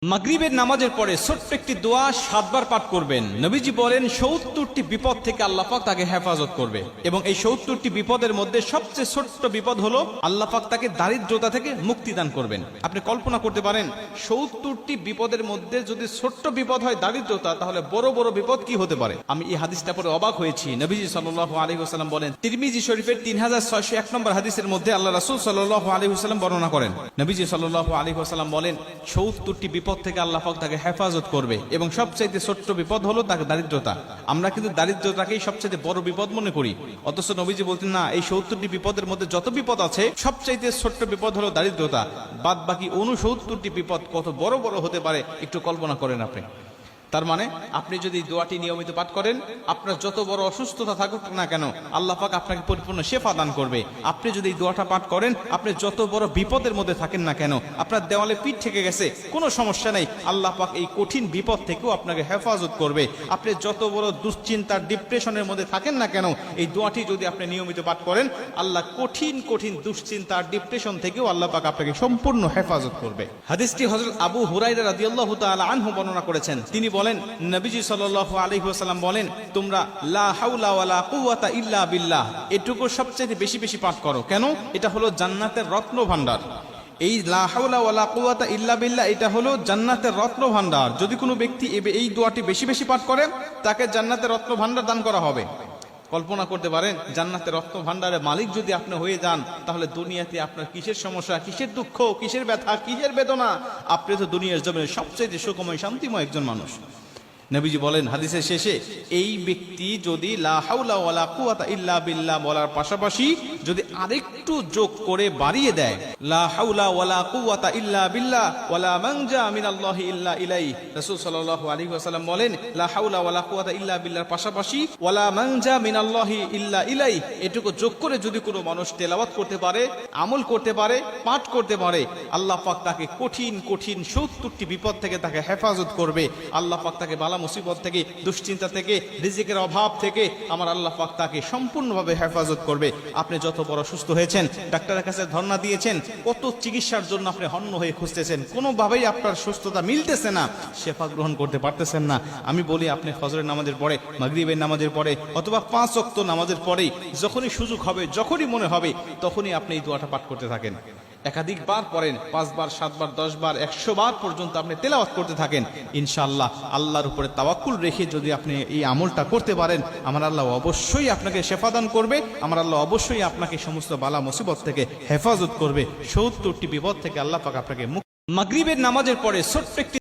মাগরিবের নামাজের পরে ছোট্ট একটি দোয়া 7 বার পাঠ করবেন। নবীজি বলেন 70টি বিপদ থেকে আল্লাহ পাক তাকে হেফাজত করবে এবং এই 70টি বিপদের মধ্যে সবচেয়ে ছোট্ট বিপদ হলো আল্লাহ পাক তাকে দারিদ্রতা থেকে মুক্তি দান করবেন। আপনি কল্পনা করতে পারেন 70টি বিপদের মধ্যে যদি ছোট্ট বিপদ হয় দারিদ্রতা, তাহলে বড় বড় বিপদ কি হতে পারে। আমি এই হাদিসটা পড়ে অবাক হয়েছি। নবীজি সাল্লাল্লাহু আলাইহি ওয়াসাল্লাম বলেন, তিরমিজি শরীফের 3601 নম্বর হাদিসের মধ্যে আল্লাহ রাসূল সাল্লাল্লাহু আলাইহি ওয়াসাল্লাম বর্ণনা করেন, নবীজি সাল্লাল্লাহু আলাইহি ওয়াসাল্লাম বলেন 70টি বিপদ থেকে আল্লাহ পাক তাকে হেফাজত করবে এবং সবচেয়ে ছোট্ট বিপদ হলো তাকে দারিদ্রতা। আমরা কিন্তু দারিদ্রতাকেই সবচেয়ে বড় বিপদ মনে করি, অথচ নবীজি বলতেন না, এই 70টি বিপদের মধ্যে যত বিপদ আছে সবচেয়ে ছোট্ট বিপদ হলো দারিদ্রতা। বাদ বাকি 69টি বিপদ কত বড় বড় হতে পারে একটু কল্পনা করেন আপনি। তার মানে আপনি যদি দোয়াটি নিয়মিত পাঠ করেন, আপনার যত বড় অসুস্থতা থাকুক না কেন আল্লাহ পাক আপনাকে পরিপূর্ণ শেফা দান করবে। আপনি যদি এই দোয়াটা পাঠ করেন, আপনি যত বড় বিপদের মধ্যে থাকেন না কেন, আপনার দেওয়ালে পিঠ থেকে গেছে কোনো সমস্যা নেই, আল্লাহ পাক এই কঠিন বিপদ থেকেও আপনাকে হেফাজত করবে। আপনি যত বড় দুশ্চিন্তার ডিপ্রেশনের মধ্যে থাকেন না কেন, এই দোয়াটি যদি আপনি নিয়মিত পাঠ করেন, আল্লাহ কঠিন কঠিন দুশ্চিন্তার ডিপ্রেশন থেকেও আল্লাহ পাক আপনাকে সম্পূর্ণ হেফাজত করবে। হাদিসটি হযরত আবু হুরায়রা রাদিয়াল্লাহু তাআলা আনহু বর্ণনা করেছেন। তিনি বলেন, নবীজি সাল্লাল্লাহু আলাইহি ওয়াসাল্লাম বলেন, তোমরা লা হাওলা ওয়ালা কুওয়াতা ইল্লা বিল্লাহ এটুকু সবচেয়ে বেশি বেশি পাঠ করো। কেন? এটা হলো জান্নাতের রত্ন ভান্ডার। এই লা হাওলা ওয়ালা কুওয়াতা ইল্লা বিল্লাহ এটা হলো জান্নাতের রত্ন ভান্ডার। যদি কোনো ব্যক্তি এই দোয়াটি বেশি বেশি পাঠ করে, তাকে জান্নাতের রত্ন ভান্ডার দান করা হবে। কল্পনা করতে পারেন, জান্নাতের রত্ন ভান্ডারের মালিক যদি আপনি হয়ে যান, তাহলে দুনিয়াতে আপনার কিসের সমস্যা, কিসের দুঃখ, কিসের ব্যথা, কিসের বেদনা, আপনি তো দুনিয়ার জমিনে সবচেয়ে সুখময় শান্তিময় একজন মানুষ। নবীজি বলেন হাদিসের শেষে, এই ব্যক্তি যদি লা হাওলা ওয়ালা কুওয়াতা ইল্লা বিল্লাহ বলার পাশাপাশি যদি আরেকটু যোগ করে বাড়িয়ে দেয়, লা হাওলা ওয়ালা কুওয়াতা ইল্লা বিল্লাহ ওয়ালা মানজা মিনাল্লাহি ইল্লা ইলাইহি, রাসূল সাল্লাল্লাহু আলাইহি ওয়াসাল্লাম বলেন লা হাওলা ওয়ালা কুওয়াতা ইল্লা বিল্লাহর পাশাপাশি ওয়ালা মানজা মিনাল্লাহি ইল্লা ইলাইহি এটুকু যোগ করে যদি কোনো মানুষ তেলাওয়াত করতে পারে, আমল করতে পারে, পাঠ করতে পারে, আল্লাহ পাক তাকে কঠিন কঠিন 70টি বিপদ থেকে তাকে হেফাজত করবে। আল্লাহ পাক তাকে বালা মুসিবত থেকে, দুশ্চিন্তা থেকে, রিজিকের অভাব থেকে আমার আল্লাহ পাক তাকে সম্পূর্ণভাবে হেফাজত করবে। আপনি যত বড় সুস্থ হয়েছেন, ডাক্তারের কাছে ধর্ণা দিয়েছেন, কত চিকিৎসার জন্য আপনি হন্য হয়ে খুঁজতেছেন, কোনোভাবেই আপনার সুস্থতা মিলতেছে না, শেফা গ্রহণ করতে পারতেছেন না। আমি বলি, আপনি ফজরের নামাজের পরে, মাগরিবের নামাজের পরে অথবা 5 ওয়াক্ত নামাজের পরেই যখনই সুযোগ হবে, যখনই মনে হবে, তখনই আপনি এই দোয়াটা পাঠ করতে থাকেন। একাধিকবার পড়েন, 5 বার, 7 বার, 10 বার, 100 বার পর্যন্ত আপনি তেলাওয়াত করতে থাকেন। ইনশাআল্লাহ আল্লাহর উপরে তাওয়াক্কুল রেখে যদি আপনি এই আমলটা করতে পারেন, আমার আল্লাহ অবশ্যই আপনাকে শেফা দান করবে। আমার আল্লাহ অবশ্যই আপনাকে সমস্ত বালা মুসিবত থেকে হেফাজত করবে। 70টি বিপদ থেকে আল্লাহ পাক আপনাকে মুক্তি। মাগরিবের নামাজের পরে ছোট্ট একটি